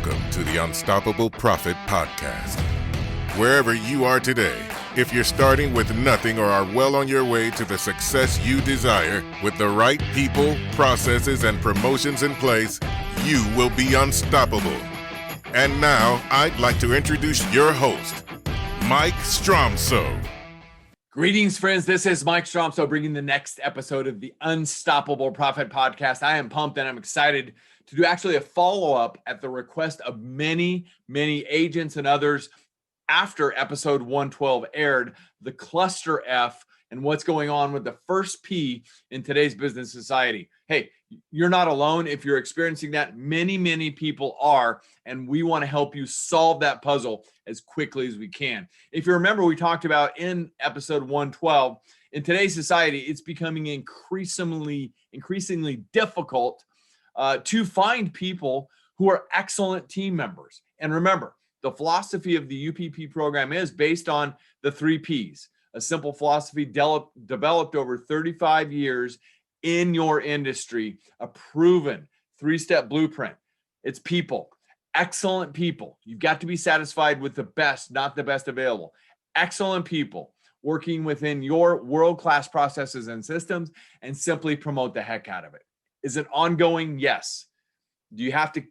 Welcome to the Unstoppable Profit Podcast. Wherever you are today, if you're starting with nothing or are well on your way to the success you desire, with the right people, processes, and promotions in place, you will be unstoppable. And now, I'd like to introduce your host, Mike Stromsoe. Greetings, friends. This is Mike Stromsoe bringing the next episode of the Unstoppable Profit Podcast. I am pumped and I'm excited to do actually a follow-up at the request of many agents and others after episode 112 aired, the cluster F and what's going on with the first P in today's business society. Hey, you're not alone. If you're experiencing that, many people are, and we want to help you solve that puzzle as quickly as we can. If you remember, we talked about in episode 112, in today's society, it's becoming increasingly difficult to find people who are excellent team members. And remember, the philosophy of the UPP program is based on the 3 Ps, a simple philosophy developed over 35 years in your industry, a proven 3-step blueprint. It's people, excellent people. You've got to be satisfied with the best, not the best available. Excellent people working within your world-class processes and systems, and simply promote the heck out of it. Is it ongoing? Yes. Do you have to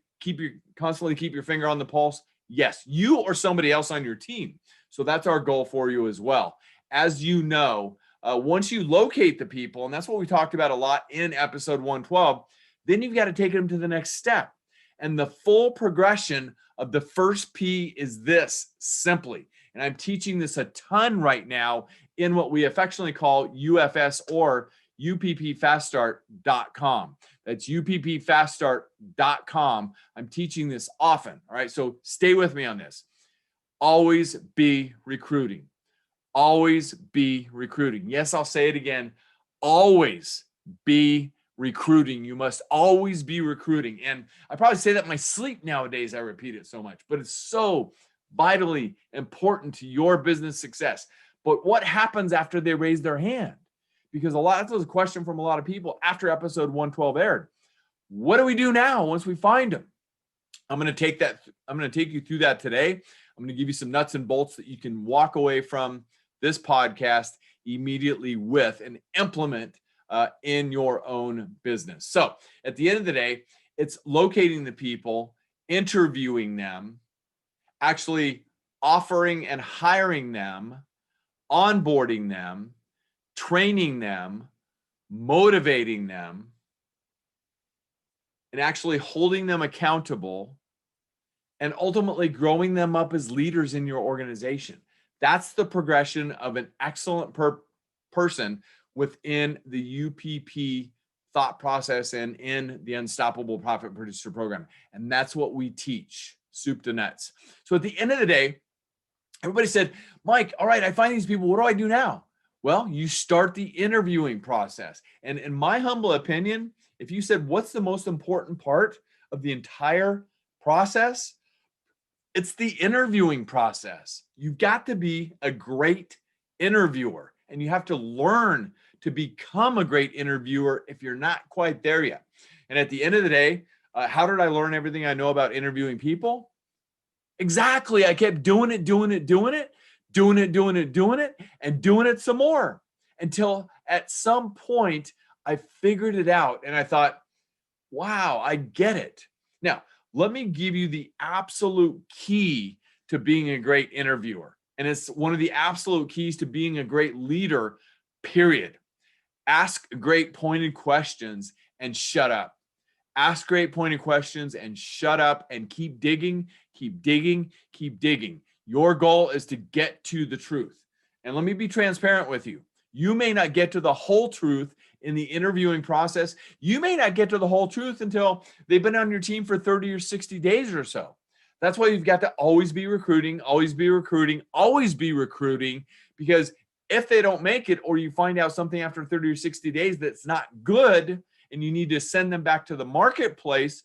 constantly keep your finger on the pulse? Yes, you or somebody else on your team. So that's our goal for you as well. As you know, once you locate the people, and that's what we talked about a lot in episode 112, then you've got to take them to the next step. And the full progression of the first P is this, simply. And I'm teaching this a ton right now in what we affectionately call UFS or UPPFastStart.com. That's UPPFastStart.com. I'm teaching this often. All right. So stay with me on this. Always be recruiting. Always be recruiting. Yes, I'll say it again. Always be recruiting. You must always be recruiting. And I probably say that in my sleep nowadays. I repeat it so much, but it's so vitally important to your business success. But what happens after they raise their hand? Because that was a question from a lot of people after episode 112 aired. What do we do now once we find them? I'm going to take you through that today. I'm going to give you some nuts and bolts that you can walk away from this podcast immediately with and implement in your own business. So at the end of the day, it's locating the people, interviewing them, actually offering and hiring them, onboarding them, training them, motivating them, and actually holding them accountable, and ultimately growing them up as leaders in your organization. That's the progression of an excellent person within the UPP thought process and in the Unstoppable Profit Producer program. And that's what we teach, soup to nuts. So at the end of the day, everybody said, Mike, all right, I find these people. What do I do now? Well, you start the interviewing process. And in my humble opinion, if you said, what's the most important part of the entire process? It's the interviewing process. You've got to be a great interviewer, and you have to learn to become a great interviewer if you're not quite there yet. And at the end of the day, how did I learn everything I know about interviewing people? Exactly. I kept doing it, and doing it some more until at some point I figured it out and I thought, wow, I get it. Now, let me give you the absolute key to being a great interviewer. And it's one of the absolute keys to being a great leader, period. Ask great pointed questions and shut up. Ask great pointed questions and shut up and keep digging. Your goal is to get to the truth. And let me be transparent with you. You may not get to the whole truth in the interviewing process. You may not get to the whole truth until they've been on your team for 30 or 60 days or so. That's why you've got to always be recruiting, because if they don't make it, or you find out something after 30 or 60 days that's not good and you need to send them back to the marketplace,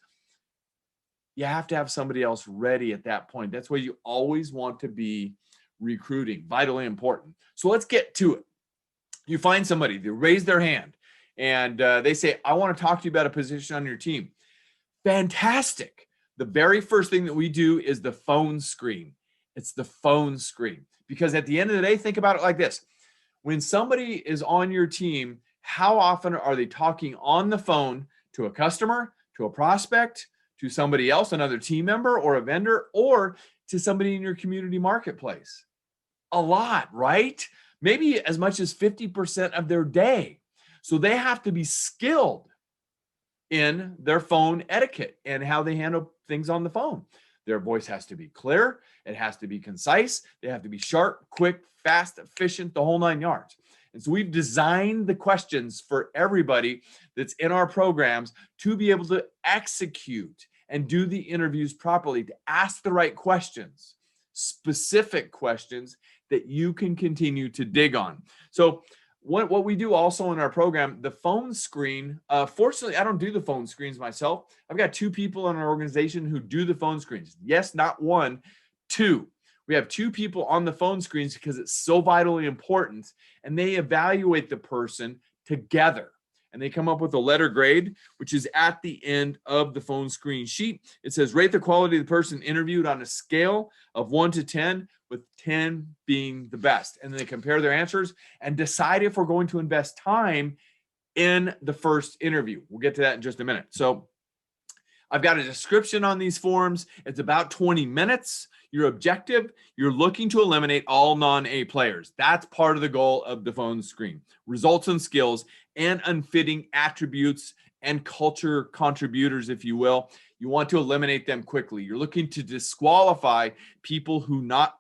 you have to have somebody else ready at that point. That's why you always want to be recruiting, vitally important. So let's get to it. You find somebody, they raise their hand, and they say, I want to talk to you about a position on your team. Fantastic. the very first thing that we do is the phone screen. It's the phone screen. Because at the end of the day, think about it like this. When somebody is on your team, how often are they talking on the phone to a customer, to a prospect, to somebody else, another team member or a vendor, or to somebody in your community marketplace? A lot, right? Maybe as much as 50% of their day. So they have to be skilled in their phone etiquette and how they handle things on the phone. Their voice has to be clear. It has to be concise. They have to be sharp, quick, fast, efficient, the whole 9 yards. And so we've designed the questions for everybody that's in our programs to be able to execute and do the interviews properly, to ask the right questions, specific questions that you can continue to dig on. So what we do also in our program, the phone screen, fortunately, I don't do the phone screens myself. I've got 2 people in our organization who do the phone screens. Yes, not 1, 2. We have 2 people on the phone screens because it's so vitally important, and they evaluate the person together. And they come up with a letter grade, which is at the end of the phone screen sheet. It says, rate the quality of the person interviewed on a scale of 1 to 10, with 10 being the best. And then they compare their answers and decide if we're going to invest time in the first interview. We'll get to that in just a minute. So I've got a description on these forms. It's about 20 minutes. Your objective, you're looking to eliminate all non-A players. That's part of the goal of the phone screen. Results and skills and unfitting attributes and culture contributors, if you will. You want to eliminate them quickly. You're looking to disqualify people who not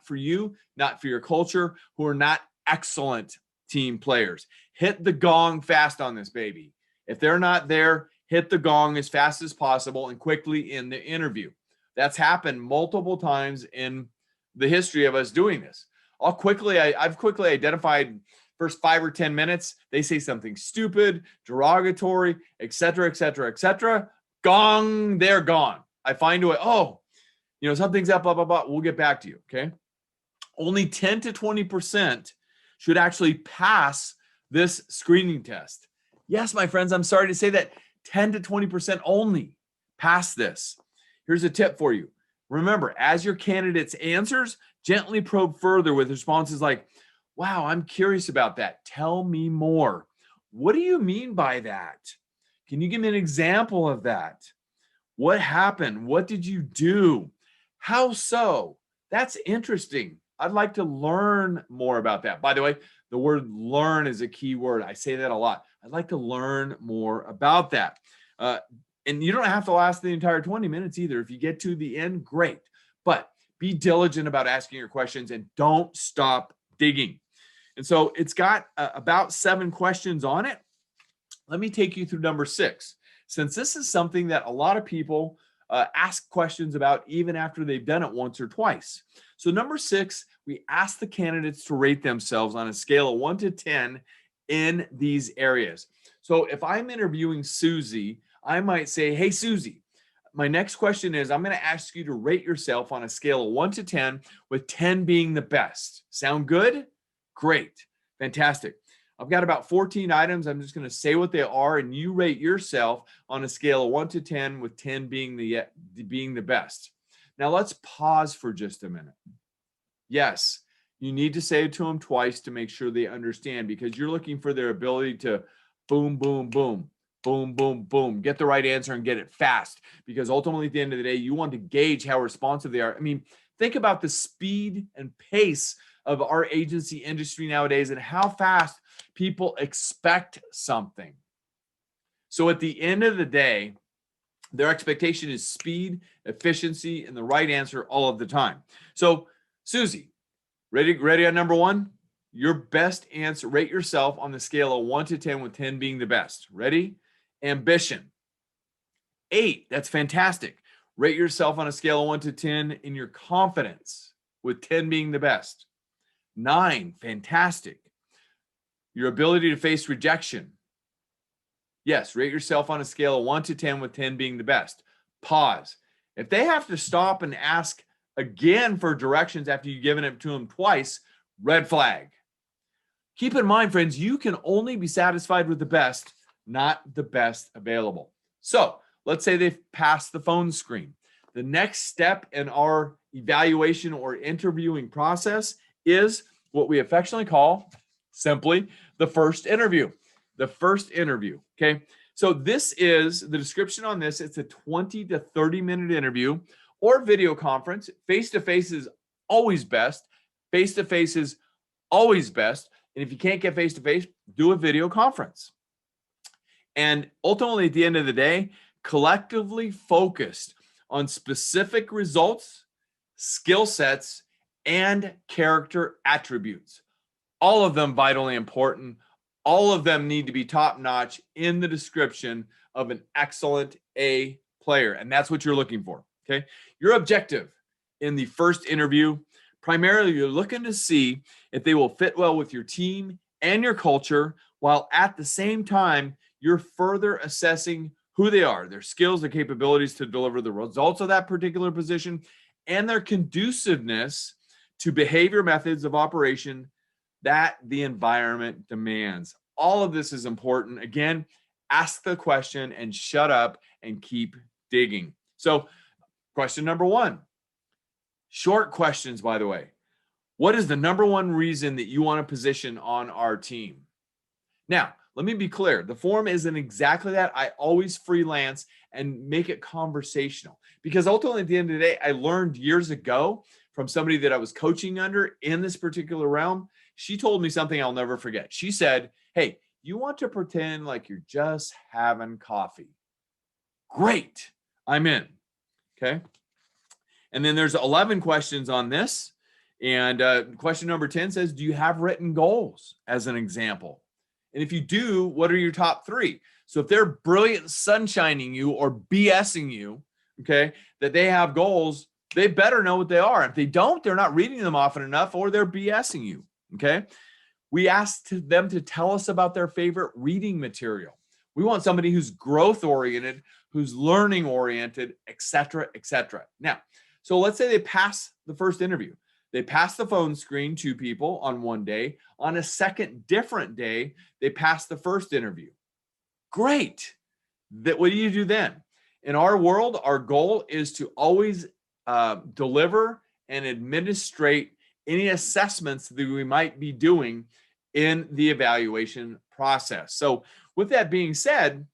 for you, not for your culture, who are not excellent team players. Hit the gong fast on this baby. If they're not there, hit the gong as fast as possible and quickly in the interview. That's happened multiple times in the history of us doing this. I've quickly identified first 5 or 10 minutes, they say something stupid, derogatory, etc., etc., etc. Gong, they're gone. I find a way, something's up, blah, blah, blah. We'll get back to you, okay? Only 10 to 20% should actually pass this screening test. Yes, my friends, I'm sorry to say that 10 to 20% only pass this. Here's a tip for you. Remember, as your candidate's answers, gently probe further with responses like, wow, I'm curious about that. Tell me more. What do you mean by that? Can you give me an example of that? What happened? What did you do? How so? That's interesting. I'd like to learn more about that. By the way, the word learn is a key word. I say that a lot. I'd like to learn more about that. And you don't have to last the entire 20 minutes either. If you get to the end, great. But be diligent about asking your questions and don't stop digging. And so it's got about 7 questions on it. Let me take you through number 6. Since this is something that a lot of people ask questions about even after they've done it once or twice. So number 6, we ask the candidates to rate themselves on a scale of 1 to 10 in these areas. So if I'm interviewing Susie, I might say, hey, Susie, my next question is, I'm going to ask you to rate yourself on a scale of 1 to 10, with 10 being the best. Sound good? Great. Fantastic. I've got about 14 items. I'm just going to say what they are, and you rate yourself on a scale of 1 to 10, with 10 being the best. Now let's pause for just a minute. Yes, you need to say it to them twice to make sure they understand, because you're looking for their ability to boom, boom, boom, boom, boom, boom, get the right answer and get it fast, because ultimately at the end of the day, you want to gauge how responsive they are. I mean, think about the speed and pace of our agency industry nowadays and how fast people expect something. So at the end of the day, their expectation is speed, efficiency, and the right answer all of the time. So Susie, ready on number 1? Your best answer, rate yourself on the scale of 1 to 10, with 10 being the best. Ready? Ambition. 8, that's fantastic. Rate yourself on a scale of 1 to 10 in your confidence, with 10 being the best. 9, fantastic. Your ability to face rejection. Yes, rate yourself on a scale of 1 to 10, with 10 being the best. Pause. If they have to stop and ask again for directions after you've given it to them twice, red flag. Keep in mind, friends, you can only be satisfied with the best, not the best available. So let's say they've passed the phone screen. the next step in our evaluation or interviewing process is what we affectionately call simply the first interview. The first interview. Okay. So this is the description on this. It's a 20 to 30 minute interview or video conference. Face-to-face is always best. Face-to-face is always best. And if you can't get face-to-face, do a video conference. And ultimately, at the end of the day, collectively focused on specific results, skill sets, and character attributes. All of them vitally important. All of them need to be top-notch in the description of an excellent A player. And that's what you're looking for, okay? Your objective in the first interview, primarily you're looking to see if they will fit well with your team and your culture, while at the same time, you're further assessing who they are, their skills, their capabilities to deliver the results of that particular position, and their conduciveness to behavior methods of operation that the environment demands. All of this is important. Again, ask the question and shut up and keep digging. So, question number one, short questions, by the way. What is the number one reason that you want a position on our team? Now, let me be clear. The form isn't exactly that. I always freelance and make it conversational because ultimately at the end of the day, I learned years ago from somebody that I was coaching under in this particular realm. She told me something I'll never forget. She said, hey, you want to pretend like you're just having coffee. Great. I'm in. Okay. And then there's 11 questions on this. And question number 10 says, do you have written goals as an example? And if you do, what are your top three? So if they're brilliant sunshining you or BSing you, okay, that they have goals, they better know what they are. If they don't, they're not reading them often enough or they're BSing you, okay? We asked them to tell us about their favorite reading material. We want somebody who's growth-oriented, who's learning-oriented, et cetera, et cetera. Now, so let's say they pass the first interview. They pass the phone screen to people on one day. On a second different day, they pass the first interview. Great. What do you do then? In our world, our goal is to always deliver and administrate any assessments that we might be doing in the evaluation process. So with that being said,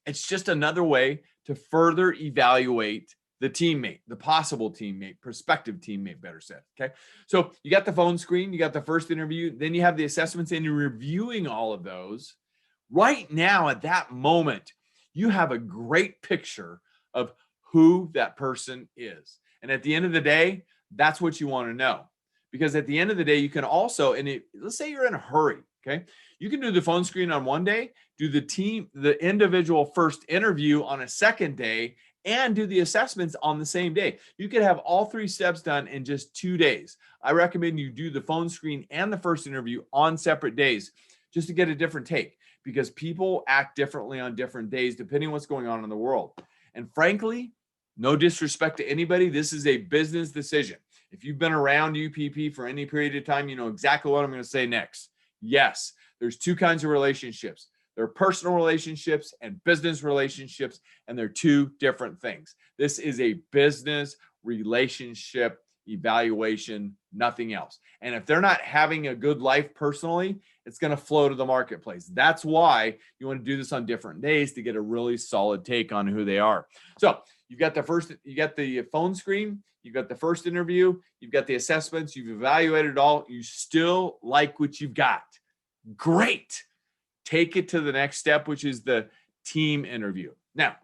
it's just another way to further evaluate the teammate, the possible teammate, prospective teammate, better said. Okay. So you got the phone screen, you got the first interview, then you have the assessments, and you're reviewing all of those. Right now, at that moment, you have a great picture of who that person is. And at the end of the day, that's what you want to know. Because at the end of the day, you can also, let's say you're in a hurry, okay? You can do the phone screen on one day, do the individual first interview on a second day, and do the assessments on the same day. You could have all three steps done in just 2 days. I recommend you do the phone screen and the first interview on separate days just to get a different take, because people act differently on different days depending on what's going on in the world. And frankly, no disrespect to anybody, this is a business decision. If you've been around UPP for any period of time, you know exactly what I'm going to say next. Yes, there's two kinds of relationships. There are personal relationships and business relationships, and they're two different things. This is a business relationship evaluation, nothing else. And if they're not having a good life personally, it's going to flow to the marketplace. That's why you want to do this on different days to get a really solid take on who they are. So you got the phone screen, you've got the first interview, you've got the assessments, you've evaluated it all. You still like what you've got. Great. Take it to the next step, which is the team interview. Now,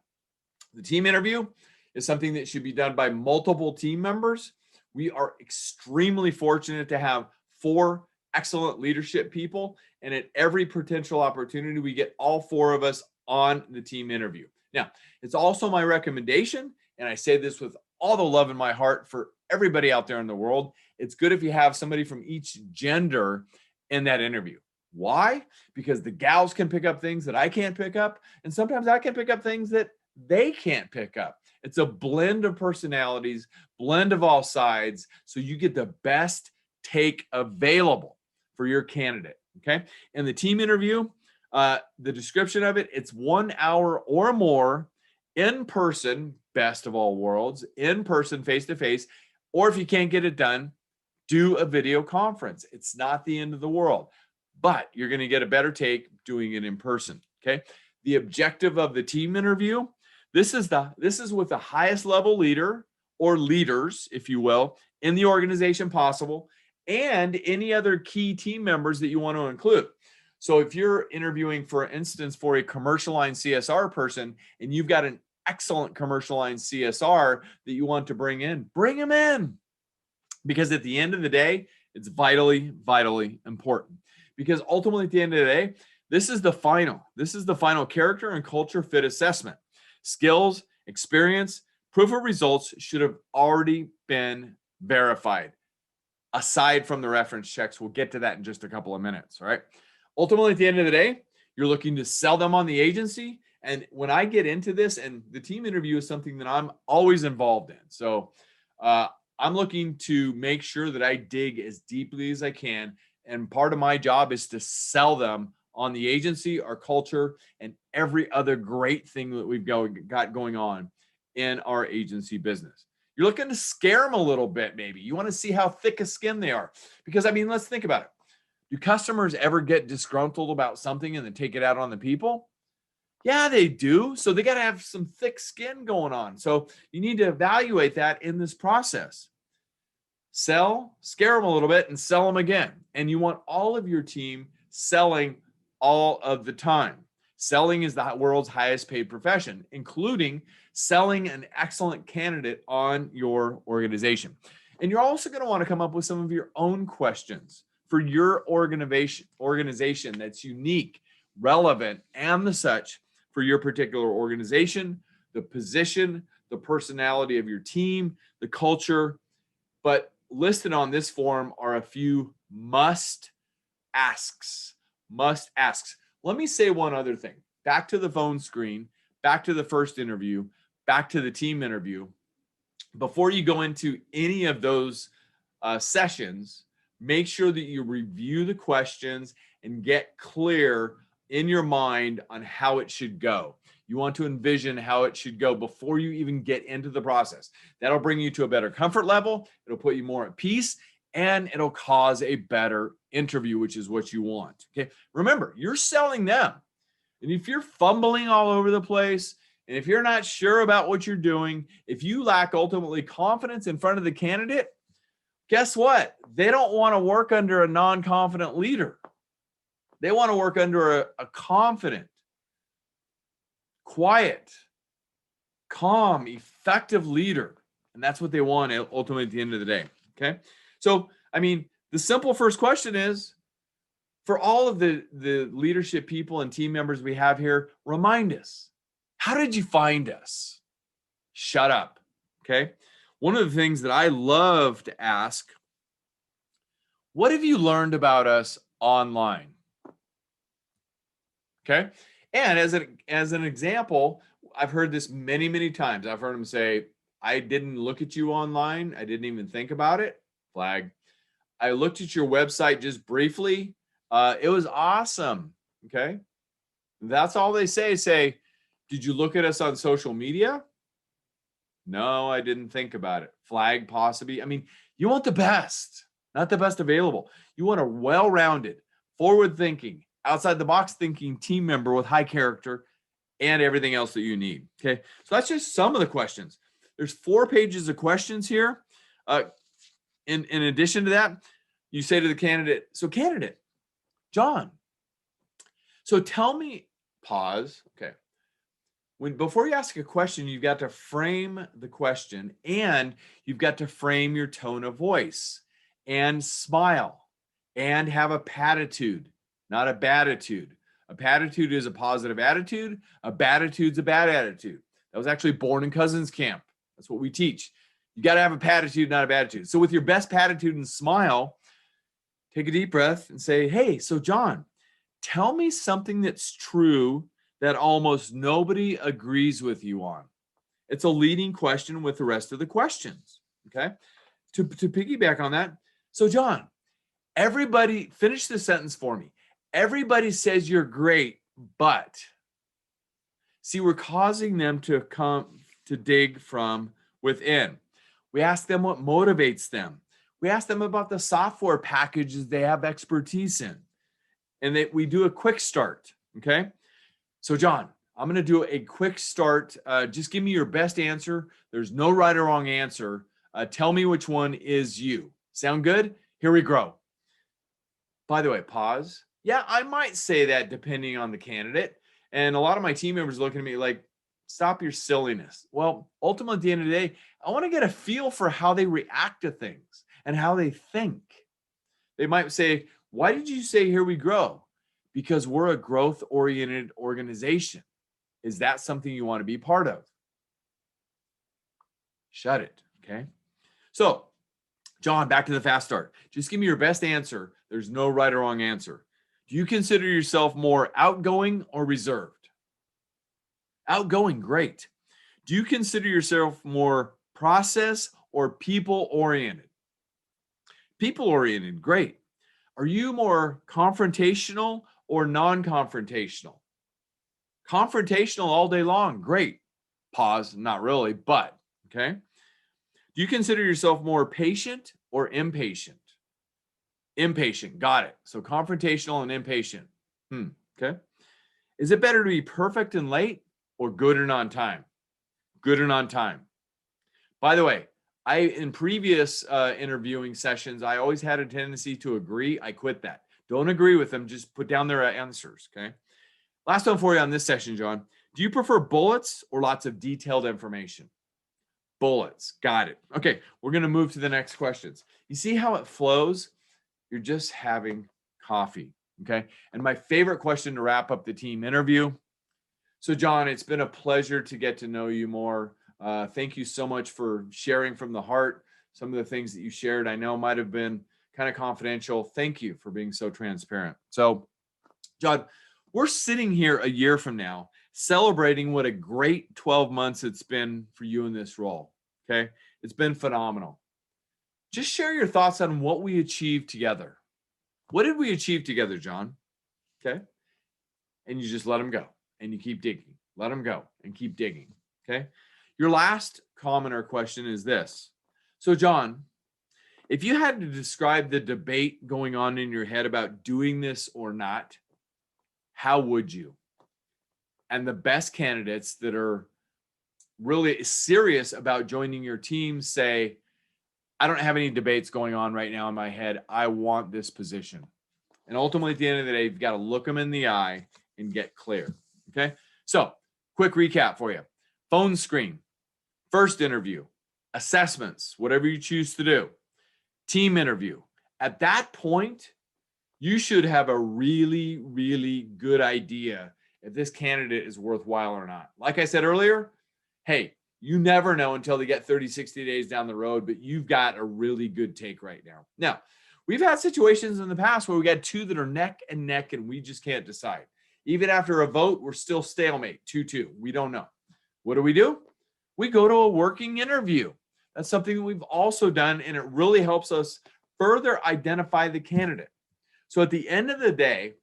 the team interview is something that should be done by multiple team members. We are extremely fortunate to have 4 excellent leadership people, and at every potential opportunity, we get all 4 of us on the team interview. Now, it's also my recommendation, and I say this with all the love in my heart for everybody out there in the world, it's good if you have somebody from each gender in that interview. Why? Because the gals can pick up things that I can't pick up, and sometimes I can pick up things that they can't pick up. It's a blend of personalities, blend of all sides, so you get the best take available for your candidate, okay? In the team interview, the description of it, it's 1 hour or more in person, best of all worlds, in person, face to face, or if you can't get it done, do a video conference. It's not the end of the world, but you're going to get a better take doing it in person. Okay. The objective of the team interview, this is with the highest level leader or leaders, if you will, in the organization possible, and any other key team members that you want to include. So if you're interviewing, for instance, for a commercial line CSR person, and you've got an excellent commercial line CSR that you want to bring them in. Because at the end of the day, it's vitally, vitally important. Because ultimately, at the end of the day, this is the final character and culture fit assessment. Skills, experience, proof of results should have already been verified. Aside from the reference checks, we'll get to that in just a couple of minutes, all right? Ultimately, at the end of the day, you're looking to sell them on the agency. And when I get into this, and the team interview is something that I'm always involved in. So, I'm looking to make sure that I dig as deeply as I can. And part of my job is to sell them on the agency, our culture, and every other great thing that we've got going on in our agency business. You're looking to scare them a little bit, maybe. You want to see how thick a skin they are. Because, I mean, let's think about it. Do customers ever get disgruntled about something and then take it out on the people? Yeah, they do. So they got to have some thick skin going on. So you need to evaluate that in this process. Sell, scare them a little bit, and sell them again. And you want all of your team selling all of the time. Selling is the world's highest paid profession, including selling an excellent candidate on your organization. And you're also going to want to come up with some of your own questions for your organization that's unique, relevant, and the such for your particular organization, the position, the personality of your team, the culture. But listed on this form are a few must asks. Let me say one other thing. Back to the phone screen, back to the first interview, back to the team interview. Before you go into any of those sessions, make sure that you review the questions and get clear in your mind on how it should go. You want to envision how it should go before you even get into the process. That'll bring you to a better comfort level. It'll put you more at peace, and it'll cause a better interview, which is what you want. Okay. Remember, you're selling them. And if you're fumbling all over the place, and if you're not sure about what you're doing, if you lack ultimately confidence in front of the candidate, guess what? They don't want to work under a non-confident leader. They want to work under a confident, quiet, calm, effective leader. And that's what they want ultimately at the end of the day. Okay. So, I mean, the simple first question is, for all of the leadership people and team members we have here, remind us, how did you find us? Shut up. Okay. One of the things that I love to ask, what have you learned about us online? Okay. And as an example, I've heard this many, many times. I've heard them say, I didn't look at you online. I didn't even think about it. Flag. I looked at your website just briefly. It was awesome. Okay. That's all they say. Say, did you look at us on social media? No, I didn't think about it. Flag possibly. I mean, you want the best, not the best available. You want a well-rounded, forward-thinking, outside the box thinking team member with high character and everything else that you need. Okay. So that's just some of the questions. There's 4 pages of questions here. In addition to that, you say to the candidate, so candidate, John, so tell me, pause. Okay. Before you ask a question, you've got to frame the question, and you've got to frame your tone of voice and smile and have a patitude, not a baditude. A patitude is a positive attitude. A baditude's a bad attitude. That was actually born in Cousins Camp. That's what we teach. You got to have a patitude, not a baditude. So with your best patitude and smile, take a deep breath and say, hey, so John, tell me something that's true that almost nobody agrees with you on. It's a leading question with the rest of the questions, okay? To piggyback on that, so John, everybody, finish the sentence for me. Everybody says you're great, but see, we're causing them to to dig from within. We ask them what motivates them. We ask them about the software packages they have expertise in. And that we do a quick start, okay? So John, I'm going to do a quick start. Just give me your best answer. There's no right or wrong answer. Tell me which one is you. Sound good? Here we go. By the way, pause. Yeah, I might say that depending on the candidate. And a lot of my team members looking at me like, stop your silliness. Well, ultimately, at the end of the day, I want to get a feel for how they react to things and how they think. They might say, why did you say here we grow? Because we're a growth-oriented organization. Is that something you want to be part of? Shut it, okay? So, John, back to the fast start. Just give me your best answer. There's no right or wrong answer. Do you consider yourself more outgoing or reserved? Outgoing, great. Do you consider yourself more process or people-oriented? People-oriented, great. Are you more confrontational or non-confrontational? Confrontational all day long, great. Pause, not really, but, okay. Do you consider yourself more patient or impatient? Impatient, got it. So confrontational and impatient. Okay. Is it better to be perfect and late or good and on time? Good and on time. By the way, in previous interviewing sessions, I always had a tendency to agree. I quit that. Don't agree with them. Just put down their answers, okay? Last one for you on this session, John. Do you prefer bullets or lots of detailed information? Bullets. Got it. Okay, we're going to move to the next questions. You see how it flows? You're just having coffee, okay? And my favorite question to wrap up the team interview. So, John, it's been a pleasure to get to know you more. Thank you so much for sharing from the heart. Some of the things that you shared, I know might have been kind of confidential. Thank you for being so transparent. So, John, we're sitting here a year from now celebrating what a great 12 months it's been for you in this role, okay? It's been phenomenal. Just share your thoughts on what we achieved together. What did we achieve together, John? Okay? And you just let them go, and you keep digging. Let them go and keep digging, okay? Your last comment or question is this. So, John, if you had to describe the debate going on in your head about doing this or not, how would you? And the best candidates that are really serious about joining your team say, I don't have any debates going on right now in my head. I want this position. And ultimately, at the end of the day, you've got to look them in the eye and get clear, okay? So, quick recap for you. Phone screen, first interview, assessments, whatever you choose to do, team interview. At that point, you should have a really, really good idea if this candidate is worthwhile or not. Like I said earlier, hey, you never know until they get 30, 60 days down the road, but you've got a really good take right now. Now, we've had situations in the past where we got two that are neck and neck and we just can't decide. Even after a vote, we're still stalemate, 2-2. We don't know. What do? We go to a working interview. That's something that we've also done, and it really helps us further identify the candidate. So at the end of the day,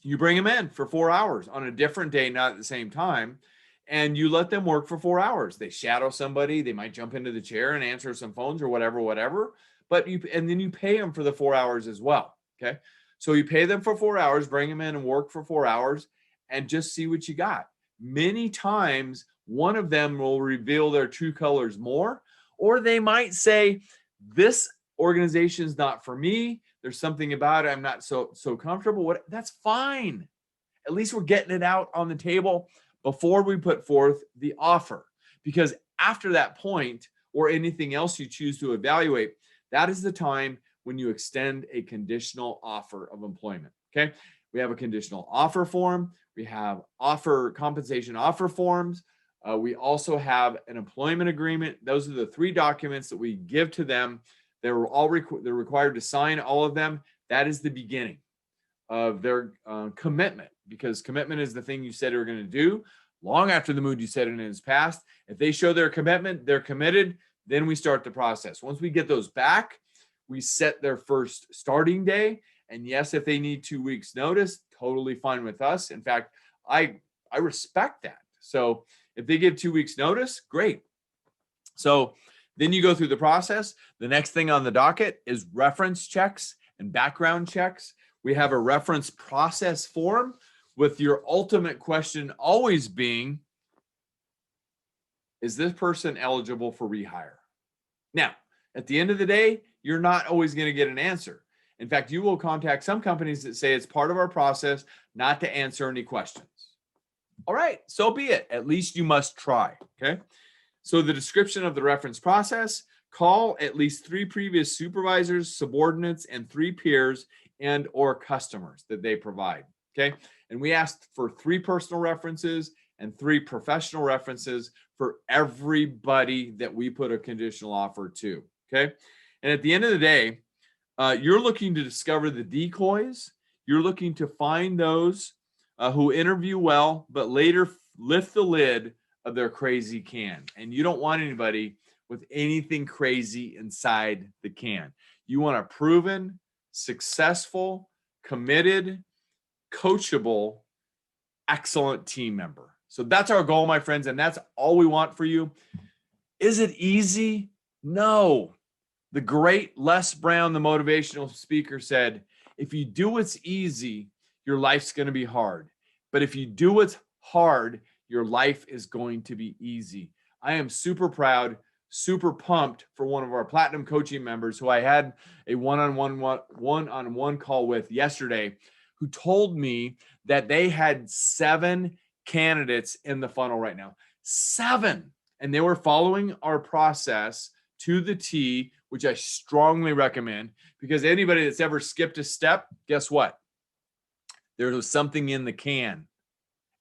you bring them in for 4 hours on a different day, not at the same time, and you let them work for 4 hours. They shadow somebody. They might jump into the chair and answer some phones or whatever. But and then you pay them for the 4 hours as well. Okay. So you pay them for 4 hours, bring them in and work for 4 hours and just see what you got. Many times, one of them will reveal their true colors more, or they might say, this organization is not for me. There's something about it I'm not so comfortable. That's fine. At least we're getting it out on the table before we put forth the offer. Because after that point, or anything else you choose to evaluate, that is the time when you extend a conditional offer of employment. Okay. We have a conditional offer form. We have compensation offer forms. We also have an employment agreement. Those are the 3 documents that we give to them. They're required to sign all of them. That is the beginning of their commitment, because commitment is the thing you said you were going to do long after the mood you said it is past. If they show their commitment, they're committed, then we start the process. Once we get those back, we set their first starting day. And yes, if they need 2 weeks notice, totally fine with us. In fact, I respect that. So If they give 2 weeks notice, great. So then you go through the process. The next thing on the docket is reference checks and background checks. We have a reference process form with your ultimate question always being, is this person eligible for rehire? Now, at the end of the day, you're not always going to get an answer. In fact, you will contact some companies that say it's part of our process not to answer any questions. All right, so be it. At least you must try, okay? So the description of the reference process: call at least 3 previous supervisors, subordinates, and 3 peers and or customers that they provide, okay? And we asked for 3 personal references and 3 professional references for everybody that we put a conditional offer to, okay? And at the end of the day, you're looking to discover the decoys. You're looking to find those who interview well, but later lift the lid of their crazy can. And you don't want anybody with anything crazy inside the can. You want a proven, successful, committed, coachable, excellent team member. So that's our goal, my friends, and that's all we want for you. Is it easy? No. The great Les Brown, the motivational speaker, said, if you do what's easy, your life's going to be hard. But if you do what's hard, your life is going to be easy. I am super proud, super pumped for one of our platinum coaching members who I had a one-on-one call with yesterday, who told me that they had 7 candidates in the funnel right now. 7. And they were following our process to the T, which I strongly recommend, because anybody that's ever skipped a step, guess what? There was something in the can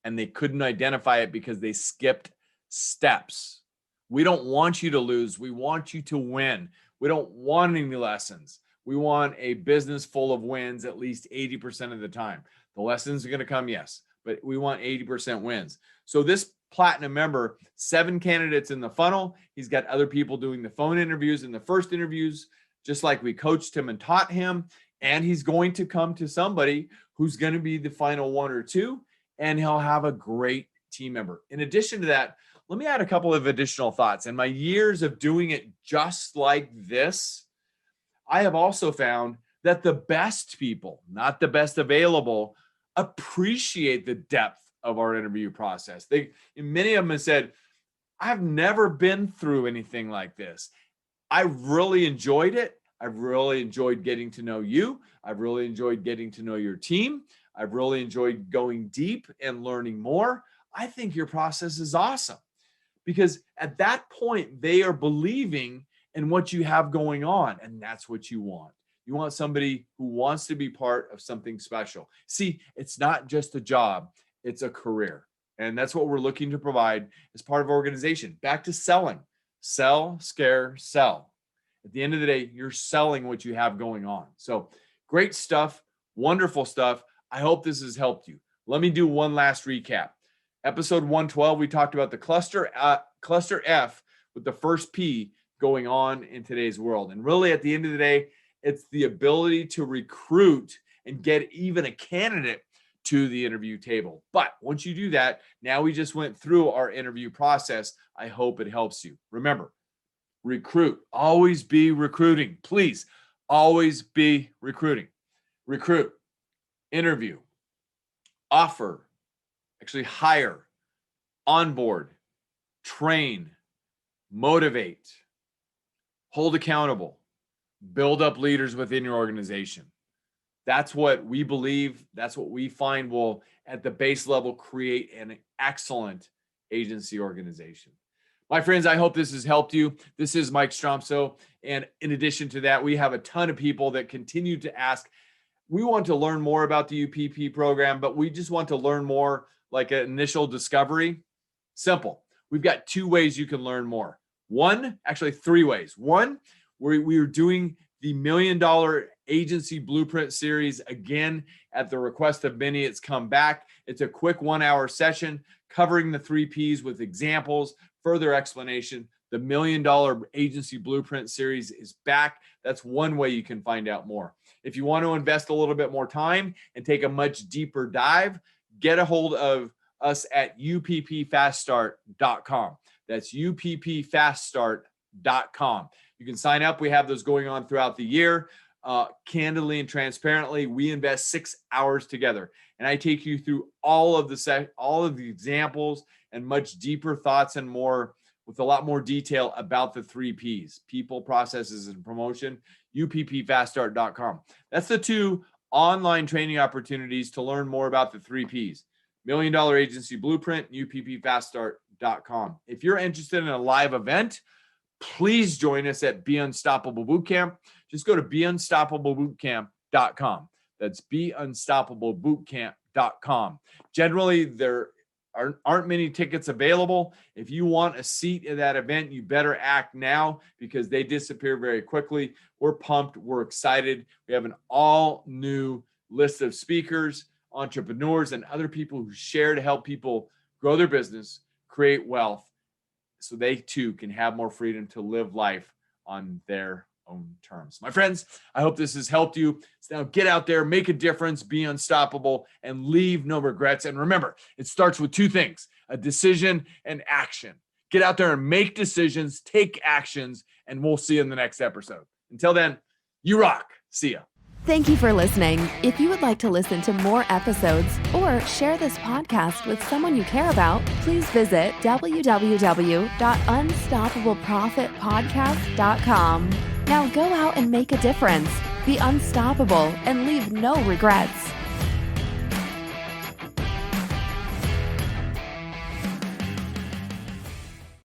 and they couldn't identify it because they skipped steps. We don't want you to lose. We want you to win. We don't want any lessons. We want a business full of wins at least 80% of the time. The lessons are going to come, yes, but we want 80% wins. So this platinum member, 7 candidates in the funnel. He's got other people doing the phone interviews and the first interviews, just like we coached him and taught him. And he's going to come to somebody who's going to be the final 1 or 2, and he'll have a great team member. In addition to that, let me add a couple of additional thoughts. In my years of doing it just like this, I have also found that the best people, not the best available, appreciate the depth of our interview process. Many of them have said, I've never been through anything like this. I really enjoyed it. I've really enjoyed getting to know you. I've really enjoyed getting to know your team. I've really enjoyed going deep and learning more. I think your process is awesome, because at that point, they are believing in what you have going on, and that's what you want. You want somebody who wants to be part of something special. See, it's not just a job, it's a career. And that's what we're looking to provide as part of our organization. Back to selling. Sell, scare, sell. At the end of the day, you're selling what you have going on. So great stuff, wonderful stuff. I hope this has helped you. Let me do one last recap. Episode 112, we talked about the cluster F with the first P going on in today's world. And really, at the end of the day, it's the ability to recruit and get even a candidate to the interview table. But once you do that, now we just went through our interview process. I hope it helps you. Remember, recruit. Always be recruiting. Please, always be recruiting. Recruit, interview, offer, actually hire, onboard, train, motivate, hold accountable, build up leaders within your organization. That's what we believe. That's what we find will, at the base level, create an excellent agency organization. My friends, I hope this has helped you. This is Mike Stromsoe. And in addition to that, we have a ton of people that continue to ask, we want to learn more about the UPP program, but we just want to learn more, like an initial discovery. Simple. We've got 2 ways you can learn more. 3 ways. 1, we are doing the $1 Million Agency Blueprint series again at the request of many. It's come back. It's a quick 1-hour session covering the 3 Ps with examples, further explanation. The $1 Million Agency Blueprint series is back. That's one way you can find out more. If you want to invest a little bit more time and take a much deeper dive, get a hold of us at uppfaststart.com. That's uppfaststart.com. You can sign up. We have those going on throughout the year. Candidly and transparently, we invest 6 hours together, and I take you through all of the examples and much deeper thoughts and more, with a lot more detail about the 3 Ps: people, processes, and promotion. uppfaststart.com. That's the 2 online training opportunities to learn more about the 3 Ps: $1 Million Agency Blueprint, uppfaststart.com. If you're interested in a live event, please join us at Be Unstoppable Bootcamp. Just go to beunstoppablebootcamp.com. That's beunstoppablebootcamp.com. Generally, there aren't many tickets available. If you want a seat at that event, you better act now, because they disappear very quickly. We're pumped. We're excited. We have an all new list of speakers, entrepreneurs, and other people who share to help people grow their business, create wealth, so they too can have more freedom to live life on their own terms. My friends, I hope this has helped you. So now get out there, make a difference, be unstoppable, and leave no regrets. And remember, it starts with 2 things: a decision and action. Get out there and make decisions, take actions, and we'll see you in the next episode. Until then, you rock. See ya. Thank you for listening. If you would like to listen to more episodes or share this podcast with someone you care about, please visit www.unstoppableprofitpodcast.com. Now go out and make a difference. Be unstoppable and leave no regrets.